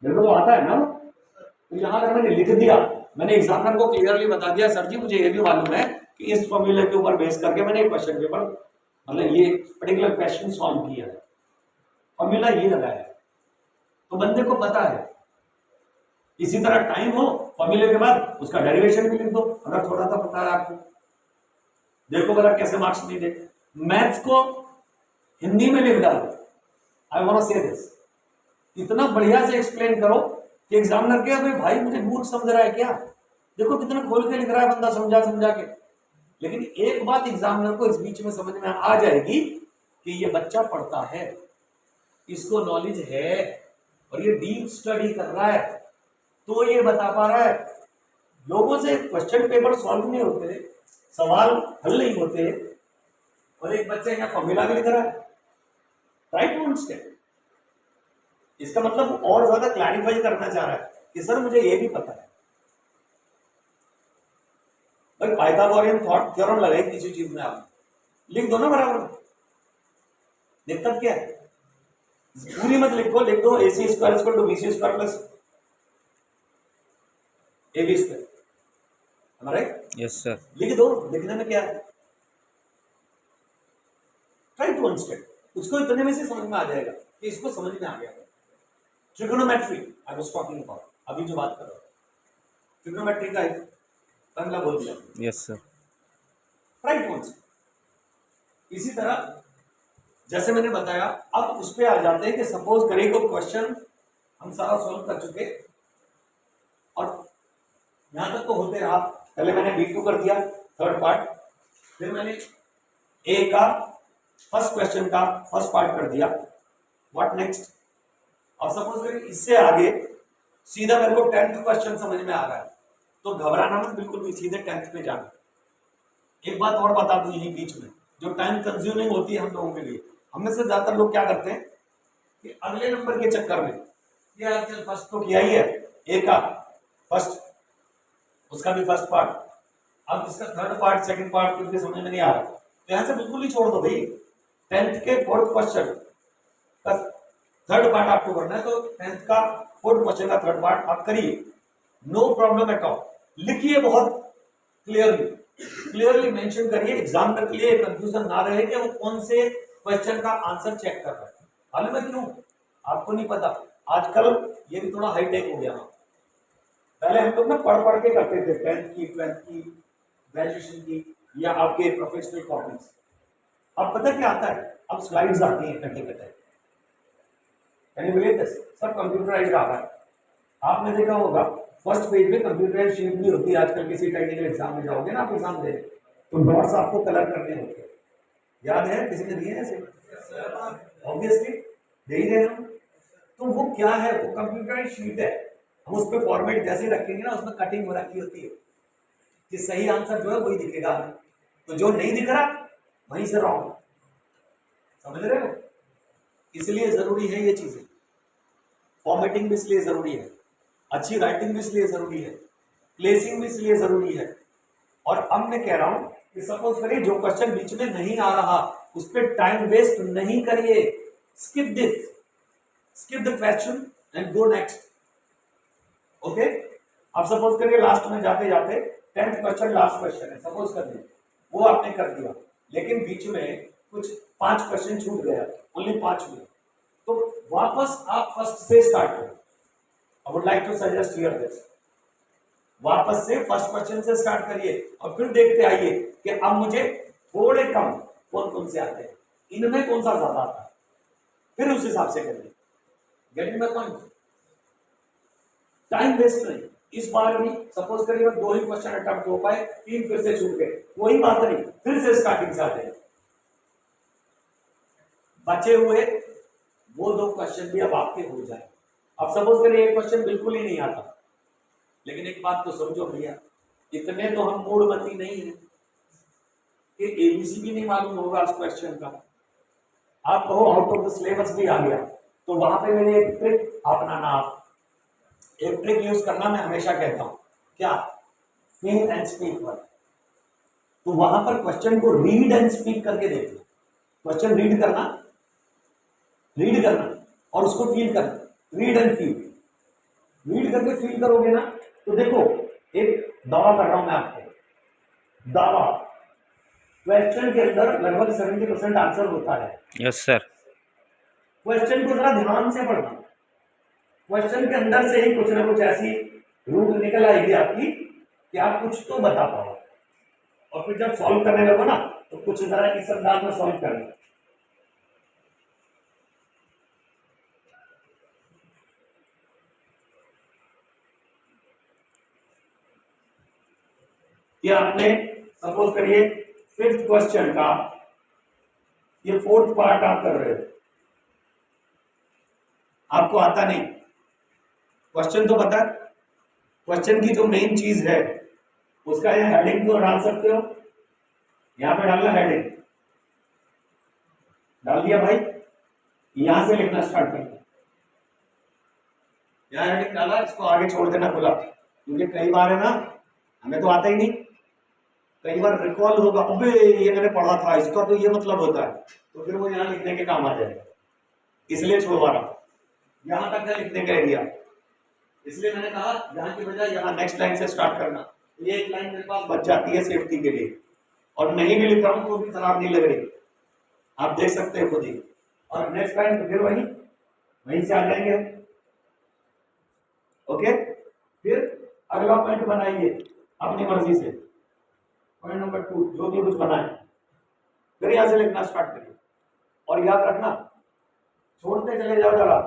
मेरे को तो आता है ना। तो यहां अगर मैंने लिख दिया, मैंने एग्जामिनर को क्लियरली बता दिया, सर जी मुझे ये भी मालूम है कि इस फॉर्मूले के ऊपर बेस करके मैंने एक क्वेश्चन पेपर, मतलब ये पर्टिकुलर क्वेश्चन सॉल्व किया है, फॉर्मूला ये लगाया है, तो बंदे को पता है। इसी तरह टाइम हो, फॉर्मूले के बाद उसका डेरिवेशन भी लिख दो, अगर थोड़ा सा पता है आपको। देखो बड़ा कैसे मार्क्स नहीं दे। मैथ्स को हिंदी में लिख डालो, आई वांट टू से दिस, इतना बढ़िया से एक्सप्लेन करो कि एग्जामिनर के भाई भाई मुझे मूर्ख समझ रहा है क्या? देखो कितना खोल के लिख रहा है बंदा, समझा समझा के। लेकिन एक बात एग्जामिनर को इस बीच में समझ में आ जाएगी कि ये बच्चा पढ़ता है, इसको नॉलेज है और ये डीप स्टडी कर रहा है, तो ये बता पा रहा है। लोगों से क्वेश्चन पेपर सॉल्व नहीं होते, सवाल हल नहीं होते, और एक बच्चा यहाँ फॉर्मूला भी लिख रहा है, राइट टू अंडरस्टैंड। इसका मतलब और ज्यादा क्लैरिफाई करना चाह रहा है कि सर मुझे ये भी पता है। भाई पाइथागोरियन थॉट थ्योरम लगाई किसी चीज में, आप लिख दो ना बराबर। दिक्कत क्या है? पूरी मत लिखो, लिख दो AC square equal to BC square plus AB square, हमारे यस सर, लिख दो, लिखने में क्या है? ट्राई टू अंडरस्टैंड, उसको इतने में से समझ में आ जाएगा कि इसको समझ में आ गया। Trigonometry I was talking about, अभी जो बात कर रहा हूं, ट्रिगोनोमेट्री का एक फॉर्मूला बोल दिया। Yes sir, try to understand. इसी तरह जैसे मैंने बताया, अब उस पर आ जाते हैं कि सपोज करें को क्वेश्चन हम सारा सॉल्व कर चुके और यहां तक तो होते रहा। पहले मैंने B2 कर दिया थर्ड पार्ट, फिर मैंने A का फर्स्ट क्वेश्चन का फर्स्ट पार्ट कर दिया। What next? अब सपोज करें इससे आगे सीधा मेरे को 10th क्वेश्चन समझ में आ रहा है तो घबराना मत बिल्कुल भी, सीधे 10th पे जाना। एक बात और बता दूं यही बीच में, जो टाइम कंज्यूमिंग होती है हम लोगों के लिए, हम में से ज्यादातर लोग क्या करते हैं कि अगले नंबर के चक्कर में, ये यार चल फर्स्ट तो किया ही है, ए का फर्स्ट, उसका भी फर्स्ट पार्ट, अब इसका थर्ड पार्ट सेकंड पार्ट कुछ भी समझ में नहीं आ रहा तो यहां से बिल्कुल ही छोड़ दो भाई। 10th के 4th क्वेश्चन का थर्ड पार्ट आपको करना है तो 10th का 4th क्वेश्चन का थर्ड पार्ट आप करिए, नो प्रॉब्लम एट ऑल। लिखिए बहुत क्लियरली मेंशन करिए, एग्जामिनर के लिए कंफ्यूजन ना रहे कि वो कौन से क्वेश्चन का आंसर चेक कर रहा है। मालूम है क्यों? आपको नहीं पता, आजकल ये भी थोड़ा हाईटेक हो गया। पहले हम लोग ना पढ़ पढ़ के करते थे, 10th की 12th की ग्रेजुएशन की या आपके प्रोफेशनल कॉपीज। अब पता क्या आता है, अब स्लाइड्स आती हैं कटे कटे, यानी बोलिए सब कंप्यूटराइज्ड आ रहा है। आपने देखा होगा फर्स्ट पेज में कंप्यूटराइज्ड शीट भी होती है आजकल, किसी टेक्निकल एग्जाम में जाओगे ना आप एग्जाम दे तो डॉट्स आपको कलर करने होते हैं, याद है किसी ने दिए ऐसे? ऑब्वियसली दे ही रहे हम। तो वो क्या है, वो कंप्यूटराइज्ड शीट है, हम उस पर फॉर्मेट जैसे रखेंगे ना उसमें कटिंग हो रखी होती है कि सही आंसर जो है वही दिखेगा, तो जो नहीं दिख रहा वहीं से रॉन्ग। समझ रहे हो? इसलिए जरूरी है ये चीजें, फॉर्मेटिंग भी इसलिए जरूरी है, अच्छी राइटिंग भी इसलिए जरूरी है, प्लेसिंग भी इसलिए जरूरी है। और अब मैं कह रहा हूं कि सपोज करिए जो क्वेश्चन बीच में नहीं आ रहा उस पर टाइम वेस्ट नहीं करिए, skip this, skip the question and go next. Okay, अब सपोज करिए लास्ट में जाते जाते 10th क्वेश्चन लास्ट क्वेश्चन है, सपोज कर दिया, वो आपने कर दिया, लेकिन बीच में कुछ 5 क्वेश्चन छूट गया, ओनली 5 में, तो वापस आप फर्स्ट से स्टार्ट करो। I would like to suggest here this, वापस से फर्स्ट क्वेश्चन से स्टार्ट करिए और फिर देखते आइए कि अब मुझे थोड़े कम कौन कौन से आते हैं, इनमें कौन सा ज्यादा आता है, फिर उस हिसाब से करिए। Getting my point? Time waste नहीं। इस बार भी सपोज करिए 2 ही क्वेश्चन अटेम्प्ट हो पाए, 3 फिर से छूट गए, कोई बात नहीं, फिर से स्टार्टिंग से आते हैं। बचे हुए वो 2 क्वेश्चन भी अब आपके हो जाए। अब सपोज करिए एक क्वेश्चन बिल्कुल ही नहीं आता, लेकिन एक बात तो समझो भैया, इतने तो हम मूडमती नहीं है कि एबीसी भी नहीं मालूम होगा उस क्वेश्चन का। आप कहो आउट ऑफ द सिलेबस भी आ गया, तो वहां पे मैंने एक ट्रिक अपनाना, आप एक ट्रिक यूज करना, मैं हमेशा कहता हूं, क्या? Feel and speak word. तो वहां पर क्वेश्चन को रीड एंड स्पीक करके देखना, क्वेश्चन रीड करना और उसको फील करना, रीड एंड फील। रीड करके फील करोगे ना, तो देखो एक दावा कर रहा हूं मैं आपको, दावा, क्वेश्चन के अंदर लगभग 70% आंसर होता है। Yes sir. क्वेश्चन को जरा ध्यान से पढ़ना, क्वेश्चन के अंदर से ही कुछ ना कुछ ऐसी रूट निकल आएगी आपकी कि आप कुछ तो बता पाओ, और फिर जब सॉल्व करने लगो ना तो कुछ जरा इस अंदाज में सॉल्व करना। कि आपने सपोज करिए 5th क्वेश्चन का ये 4th पार्ट आप कर रहे हो, आपको आता नहीं, क्वेश्चन तो पता है, क्वेश्चन की जो मेन चीज है उसका ये हेडिंग तो डाल सकते हो, यहां पे डालना हेडिंग, डाल दिया भाई, यहां से लिखना स्टार्ट कर दिया, यहां हेडिंग डाला, इसको आगे छोड़ देना खुला, क्योंकि कई बार है ना हमें तो आता ही नहीं, कई बार रिकॉल होगा, अबे ये मैंने पढ़ा था, इसका तो ये मतलब होता है, तो फिर वो यहाँ लिखने के काम आ जाएगा, इसलिए छोड़वा रहा हूं, यहां तक है लिखने का एरिया, इसलिए मैंने कहा यहाँ की बजाय यहाँ नेक्स्ट लाइन से स्टार्ट करना, ये एक लाइन मेरे पास बच जाती है सेफ्टी के लिए, और नहीं भी लिख रहा हूं तो भी खराब नहीं लग रही, आप देख सकते हैं खुद ही, और नेक्स्ट लाइन तो फिर वहीं से आ जाएंगे। ओके, फिर अगला पॉइंट बनाइए अपनी मर्जी से, पॉइंट नंबर 2 जो भी कुछ बनाए, फिर यहां से लिखना स्टार्ट करिए, और याद रखना छोड़ते चले जाओ जरा,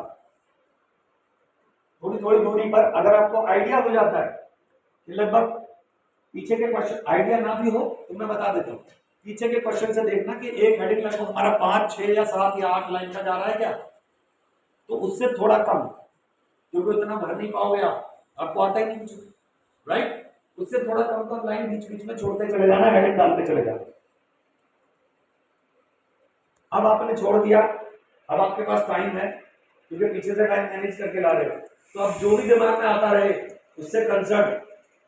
थोड़ी थोड़ी दूरी पर, अगर आपको आइडिया हो जाता है कि लगभग पीछे के क्वेश्चन आइडिया ना भी हो तो मैं बता देता हूँ, पीछे के क्वेश्चन से देखना कि एक हेडिंग लगभग हमारा 5, 6 या 7 या 8 लाइन का जा रहा है क्या, तो उससे थोड़ा कम क्योंकि उतना भर नहीं पाओगे आप, आपको आता ही नहीं कुछ, राइट। उससे थोड़ा कम लाइन बीच बीच में छोड़ते चले जाना, हेडिंग डालते चले जाना। अब आपने छोड़ दिया, अब आपके पास टाइम है, क्योंकि पीछे से टाइम मैनेज करके ला रहे हो, तो अब जो भी दिमाग में आता रहे उससे कंसर्न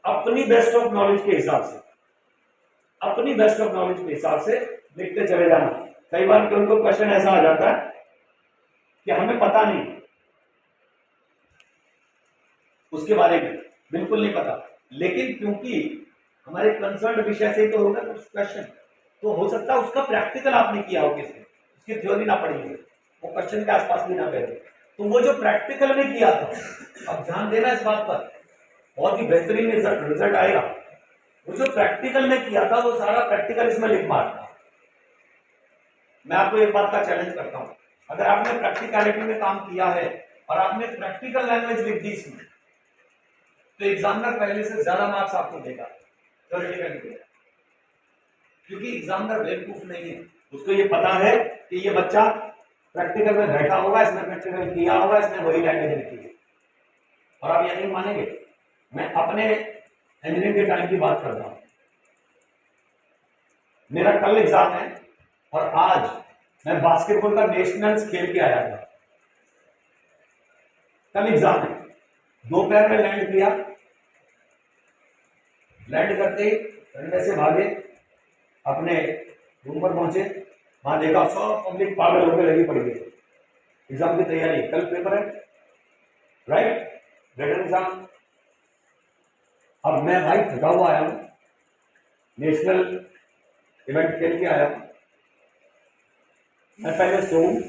अपनी बेस्ट ऑफ नॉलेज के हिसाब से, अपनी बेस्ट ऑफ नॉलेज के हिसाब से लिखते चले जाना। कई बार उनको क्वेश्चन ऐसा आ जाता है कि हमें पता नहीं उसके बारे में, बिल्कुल नहीं पता, लेकिन क्योंकि हमारे कंसर्न विषय से ही तो होगा कुछ क्वेश्चन, तो हो सकता है उसका प्रैक्टिकल आपने किया हो, किसी उसकी थ्योरी ना पढ़ी हो, वो क्वेश्चन के आसपास भी ना बैठे, तो वो जो प्रैक्टिकल में किया था, अब ध्यान देना इस बात पर, बहुत ही बेहतरीन रिजल्ट आएगा। वो जो प्रैक्टिकल में किया था वो सारा प्रैक्टिकल इसमें लिख मारना। मैं आपको एक बात का चैलेंज करता हूं, अगर आपने प्रैक्टिकलिटी में काम किया है और आपने प्रैक्टिकल लैंग्वेज लिख दी इसमें, तो एग्जामिनर पहले से ज्यादा मार्क्स आपको देगा थ्योरेटिकली, क्योंकि एग्जामिनर बेवकूफ नहीं है, उसको ये पता है कि ये बच्चा प्रैक्टिकल में बैठा होगा, इसने प्रैक्टिकल किया होगा, इसने वही लैंग्वेज लिखी है। और आप यकीन मानेंगे, मैं अपने इंजीनियरिंग के टाइम की बात कर रहा हूं, मेरा कल एग्जाम है और आज मैं बास्केटबॉल का नेशनल्स खेल के आया था, कल एग्जाम है, दोपहर में लैंड किया, लैंड करते ही डंडे से भागे, अपने रूम पर पहुंचे, वहां देखा सब पब्लिक पागल होकर लगी पड़ी गई, एग्जाम की तैयारी, कल पेपर है, राइट, रिटन एग्जाम। अब मैं भाई थका हुआ आया हूं, नेशनल इवेंट खेल के आया हूं, मैं पहले सोऊं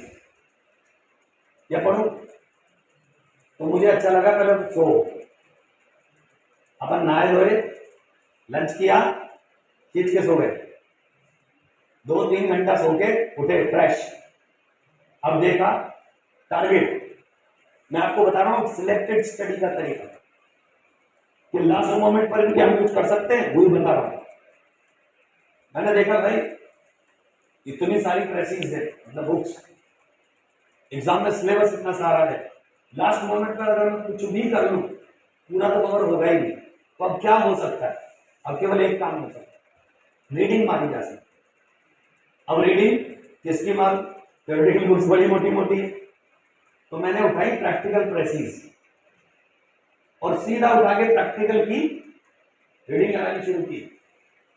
या पढ़ूं, तो मुझे अच्छा लगा पहले सो, अपन नहाए धोए, लंच किया, खींच के सो गए, 2-3 घंटा सो के उठे फ्रेश। अब देखा टारगेट, मैं आपको बता रहा हूं सिलेक्टेड स्टडी का तरीका, कि लास्ट मोमेंट पर इनके हम कुछ कर सकते हैं, वही बता रहा हूं। मैंने देखा भाई इतनी सारी प्रेसिंग है, मतलब बुक्स, एग्जाम में सिलेबस इतना सारा है, लास्ट मोमेंट पर अगर मैं कुछ भी कर लूं पूरा तो कवर होगा ही नहीं, तो अब क्या हो सकता है, अब केवल एक काम हो सकता है, रीडिंग मारी जा सकती। अब रीडिंग किसकी मार, थ्योरेटिकल बुक्स बड़ी मोटी मोटी, तो मैंने उठाई प्रैक्टिकल प्रेसिस और सीधा उठा के प्रैक्टिकल की रीडिंग लगानी शुरू की,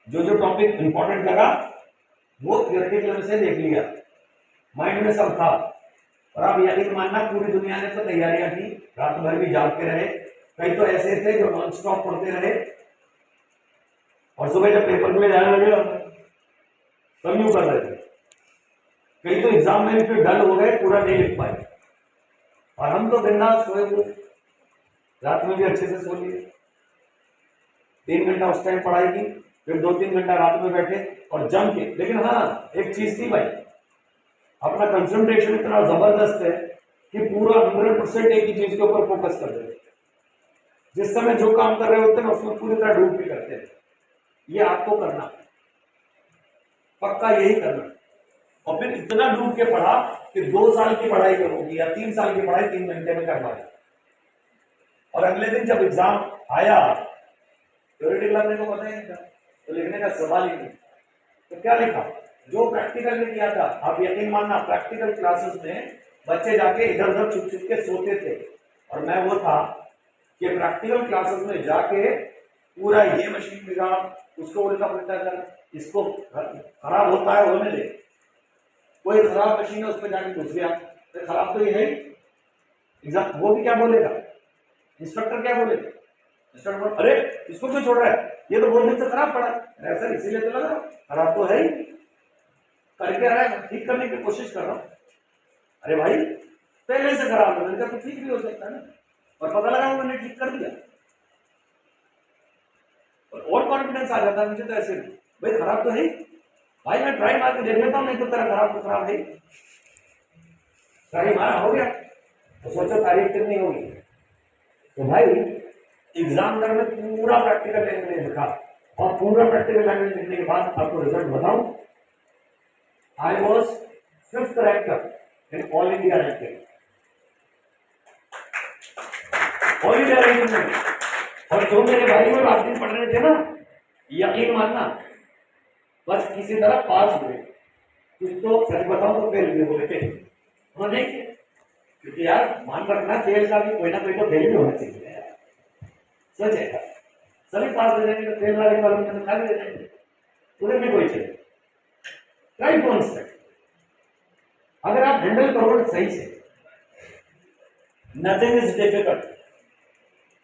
जो जो टॉपिक इंपॉर्टेंट लगा वो थ्योरेटिकल से देख लिया, माइंड में सब था। और आप यकीन मानना पूरी दुनिया ने तो तैयारियां की, रात भर भी जाग के रहे, कई तो ऐसे थे जो नॉन स्टॉप पढ़ते रहे, और सुबह जब पेपर के लिए जाने लगे तब यूं कर रहे थे, कई तो एग्जाम में भी फिर डल हो गए, पूरा नहीं लिख पाए, और हम तो बिंदास सोए हुए, रात में भी अच्छे से सो लिए, 3 घंटा उस टाइम पढ़ाई की, फिर 2-3 घंटा रात में बैठे और जम के। लेकिन हाँ एक चीज थी भाई, अपना कंसंट्रेशन इतना जबरदस्त है कि पूरा 100% एक ही चीज के ऊपर फोकस कर रहे, जिस समय जो काम कर रहे होते हैं उसमें पूरी तरह डूब के करते हैं। ये आपको करना, पक्का यही करना, और फिर इतना डूब के पढ़ा कि 2 साल की पढ़ाई करोगी या 3 साल की पढ़ाई 3 घंटे में कर पाए। और अगले दिन जब एग्जाम आया, थ्योरेटिकल आपने को पता ही नहीं था, तो लिखने का सवाल ही नहीं, तो क्या लिखा, जो प्रैक्टिकल में किया था। आप यकीन मानना प्रैक्टिकल क्लासेस में बच्चे जाके इधर उधर छुप छुप के सोते थे, और मैं वो था कि प्रैक्टिकल क्लासेस में जाके पूरा ये मशीन बिगाड़, उसको उल्टा पुल्टा कर, इसको खराब होता है होने दे, कोई खराब मशीन है उस पर जाके घुस गया, तो खराब तो ये है ही। एग्जाम वो भी क्या बोलेगा, इंस्ट्रक्टर क्या बोलेगा, इंस्ट्रक्टर बोल अरे इसको क्यों छोड़ रहा है, ये तो बहुत दिन से खराब पड़ा है, सर इसीलिए तो लगा खराब तो है ही, करके रहा है, ठीक करने की कोशिश कर रहा हूं। अरे भाई पहले से खराब है, मैंने कहा तो ठीक भी हो सकता है ना, और पता लगा मैंने ठीक कर दिया, और कॉन्फिडेंस आ जाता है मुझे तो ऐसे नहीं, भाई खराब तो है भाई, मैं ट्राई मार के देख लेता हूँ, नहीं तो तेरा खराब तो खराब है, ट्राई मारा हो गया तो सोचो तारीफ कितनी होगी। तो भाई एग्जामिनर में पूरा प्रैक्टिकल लैंग्वेज लिखा, और पूरा प्रैक्टिकल लैंग्वेज लिखने के बाद आपको रिजल्ट बताऊं, I was 5th ranker in all India ranking. Holiday arrangement. और जो मेरे भाई और आप दिन पढ़ रहे थे ना, यकीन मानना बस किसी तरह पास हुए, कुछ तो सच बताओ तो फेल भी हो गए हाँ नहीं, क्योंकि यार मान रखना फेल का भी कोई ना कोई तो फेल भी होना चाहिए यार। सच है यार, सभी पास हो जाएंगे तो फेल वाले वालों में खाली हो जाएंगे, उन्हें भी कोई चाहिए। राइट कॉन्सेप्ट अगर आप हैंडल करोगे सही से, नथिंग इज डिफिकल्ट।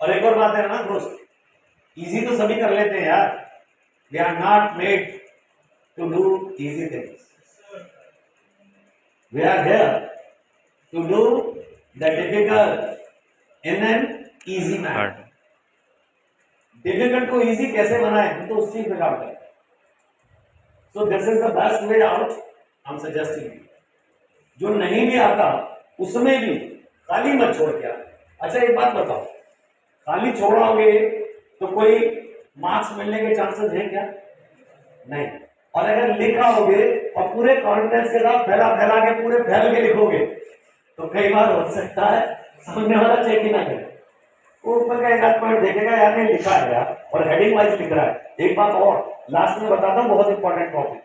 और एक और बात है ना दोस्त, इजी तो सभी कर लेते हैं यार, we are not made to do easy things, we are here to do the difficult in an easy manner. Difficult को इजी कैसे बनाए, हम तो उस चीज पे काम करते हैं। So this is the best way out, हम सजेस्टिंग। जो नहीं भी आता उसमें भी खाली मत छोड़ के। अच्छा एक बात बताओ, खाली छोड़ोगे तो कोई मार्क्स मिलने के चांसेस हैं क्या? नहीं। और अगर लिखाओगे और पूरे कॉन्फिडेंस के साथ फैला फैला के पूरे फैल के लिखोगे तो कई बार हो सकता है सामने वाला चेक ही ना करे, वो ऊपर का एक आध पॉइंट देखेगा यार नहीं लिखा है यार, और हेडिंग वाइज लिख रहा है। एक बात और लास्ट में बताता हूँ, बहुत इंपॉर्टेंट टॉपिक,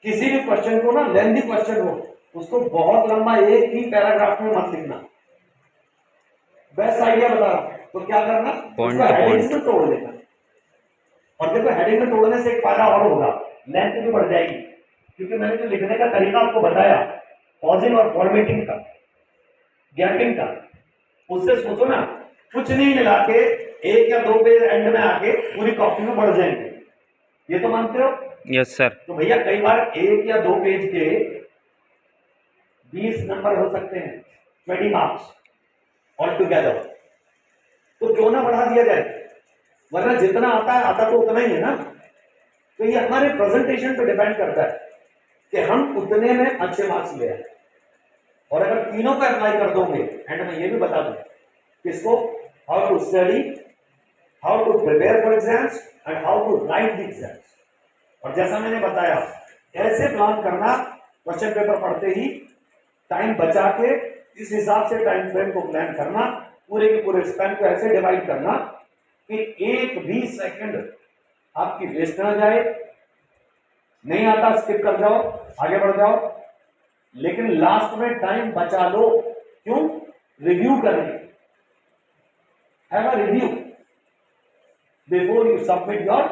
किसी भी क्वेश्चन को ना, लेंथी क्वेश्चन हो उसको बहुत लंबा एक ही पैराग्राफ में मत लिखना। बेस्ट आइडिया बता रहा हूं, तो क्या करना, उसको हेडिंग्स में तोड़ लेना। और देखो हेडिंग में तोड़ने से एक फायदा और होगा, लेंथ भी बढ़ जाएगी, क्योंकि मैंने जो लिखने का तरीका आपको बताया, पॉजिंग और फॉर्मेटिंग का, गैपिंग का, उससे सोचो ना कुछ नहीं मिला के 1 या 2 पेज एंड में आके पूरी कॉपी में बढ़ जाएंगे। ये तो मानते हो? Yes sir. तो भैया कई बार 1 या 2 पेज के 20 नंबर हो सकते हैं, 20 मार्क्स ऑल टुगेदर, तो क्यों ना बढ़ा दिया जाए, वरना जितना आता तो उतना ही है ना। तो ये हमारे प्रेजेंटेशन पे डिपेंड करता है कि हम उतने में अच्छे मार्क्स ले आए। और अगर तीनों का अप्लाई कर दोगे, एंड मैं ये भी बता दूं किसको, how to study, how to prepare for exams and how to write the exams. और जैसा मैंने बताया, ऐसे प्लान करना, क्वेश्चन पेपर पढ़ते ही टाइम बचा के इस हिसाब से टाइम फ्रेम को प्लान करना, पूरे के पूरे स्पैन को ऐसे डिवाइड करना कि एक भी सेकंड आपकी वेस्ट ना जाए। नहीं आता स्किप कर जाओ, आगे बढ़ जाओ, लेकिन लास्ट में टाइम बचा लो। क्यों? रिव्यू करने, have a review before you submit your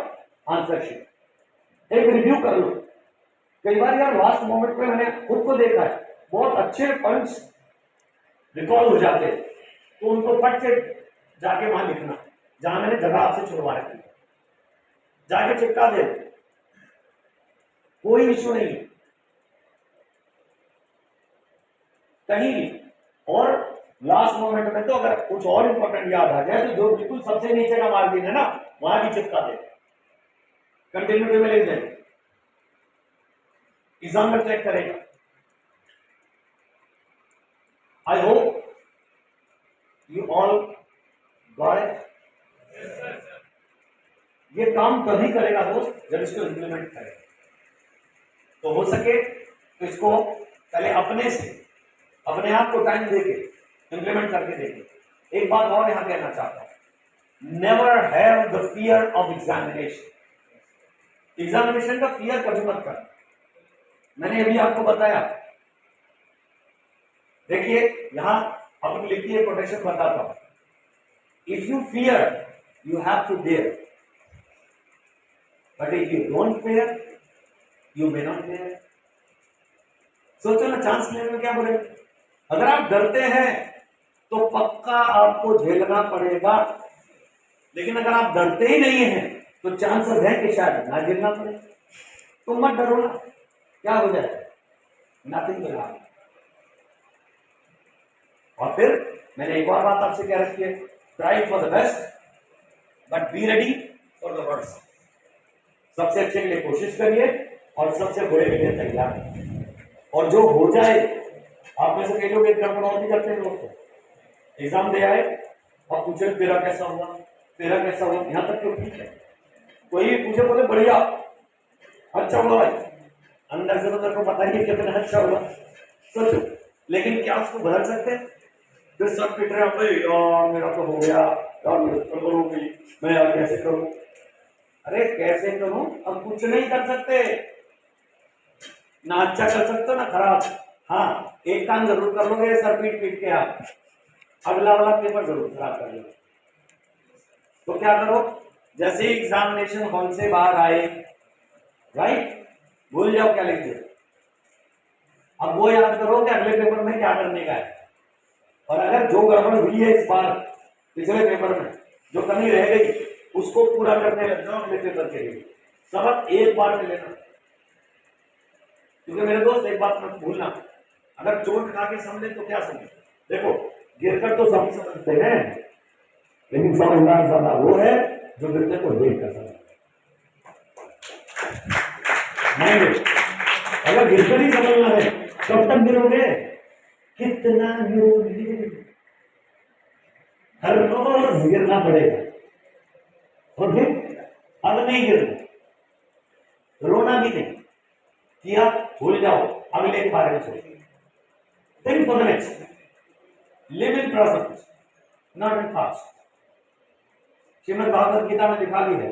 answer sheet. एक रिव्यू कर लो। कई बार यार लास्ट मोमेंट पे मैंने खुद को देखा है, बहुत अच्छे पॉइंट्स रिकॉल हो जाते हैं, तो उनको फट से जाके वहां लिखना जहां मैंने जगह आपसे छुड़वा रखी, जाके चिपका दे, कोई इश्यू नहीं है कहीं भी। और लास्ट मोमेंट में तो अगर कुछ और इंपॉर्टेंट याद आ जाए तो जो बिल्कुल सबसे नीचे का मार्जिन है ना, वहां भी चिपका दे, कंटिन्यूटी में लिख दें, एग्जाम में चेक करेगा। I hope you all got it. ये काम तभी करेगा दोस्त जब इसको इंप्लीमेंट करेगा। तो हो सके तो इसको पहले अपने से, अपने आप को टाइम देके इंप्लीमेंट करके देखिए। एक बात और यहां कहना चाहता हूं, never have the fear of examination. Examination का फियर कभी मत कर। मैंने अभी आपको बताया, देखिए यहां अपनी लिखी है कोटेशन बताता हूं, if you fear you have to dare, but if you don't fear you may not dare. सोचो ना, चांस लेने में क्या बोले। अगर आप डरते हैं तो पक्का आपको झेलना पड़ेगा, लेकिन अगर आप डरते ही नहीं हैं तो चांसेस है कि शायद ना झेलना पड़े। तो मत डरो ना, क्या हो जाए, नथिंग विल हैपन। और फिर मैंने एक और बात आपसे क्या रखी है, try for the best but be ready for the worst. सबसे अच्छे के लिए कोशिश करिए और सबसे बुरे के लिए तैयार। और जो हो जाए, आप में से कई लोग एक गड़बड़ौती करते हैं दोस्तों, एग्जाम दे आए और पूछे तेरा कैसा हुआ, तेरा कैसा हुआ, यहां तक तो ठीक है, कोई भी पूछे बोले बढ़िया अच्छा हुआ भाई, अंदर से तो मेरे को पता नहीं कितना अच्छा हुआ, सोचो। लेकिन क्या उसको बदल सकते हैं? फिर सब पिट रहे भाई, यार मेरा तो हो गया यार, मेरी तो हो गई, मैं यार कैसे करूं। अरे कैसे करूं, अब कुछ नहीं कर सकते, ना अच्छा कर सकते हो ना खराब। हाँ, एक काम जरूर कर लोगे, सर पीट पीट के आप अगला वाला पेपर जरूर खराब कर लोगे। तो क्या करो, जैसे ही एग्जामिनेशन हॉल से बाहर आए, राइट, भूल जाओ क्या लिख दिया, अब वो याद करो कि अगले पेपर में क्या करने का है। और अगर जो गड़बड़ हुई है इस बार पिछले पेपर में, जो कमी रह गई, उसको पूरा करने लग जाओ अगले पेपर के लिए। सबक एक बार में लेना, क्योंकि मेरे दोस्त एक बात मत भूलना, अगर चोट खा के समझे तो क्या समझे। देखो, गिरकर तो सभी समझते हैं, लेकिन समझदार ज्यादा वो है जो गिरते को देख कर समझता है। अगर गिरकर ही समझना है, कब तक गिरोगे, कितना गिरोगे, हर रोज गिरना पड़ेगा। ओके, अब नहीं गिरना, रोना भी नहीं, किया भूल जाओ, अगले के बारे में सोचिए। Think for the next, live in present, not in past. Shrimad Bhagwat Gita में लिखा भी है,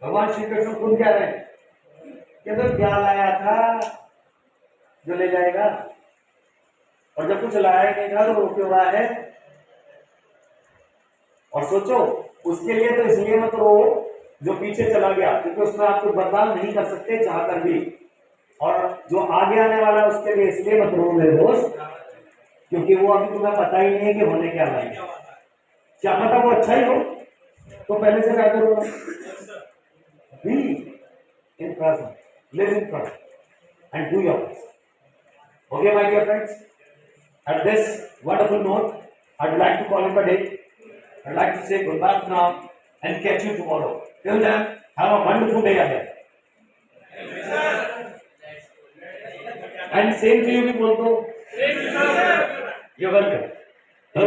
भगवान श्री कृष्ण खुद कह रहे हैं कि तो क्या लाया था जो ले जाएगा, और जब कुछ लाया नहीं था तो वो क्यों रहा है। और सोचो, उसके लिए तो इसलिए मत रो जो पीछे चला गया, क्योंकि उसमें आप कुछ बदलाव नहीं कर सकते चाहकर भी। और जो आगे आने वाला है उसके लिए इसलिए मत रो मेरे दोस्त, क्योंकि वो अभी तुम्हें पता ही नहीं है कि होने क्या वाला है। क्या पता वो अच्छा ही हो, तो पहले से क्या करो, be in present, live in present and do your best. Okay my dear friends, at this wonderful note, I'd like to call it a day. I'd like to say goodbye now and catch you tomorrow. Till then, have a wonderful day ahead. And same to you people. You're welcome.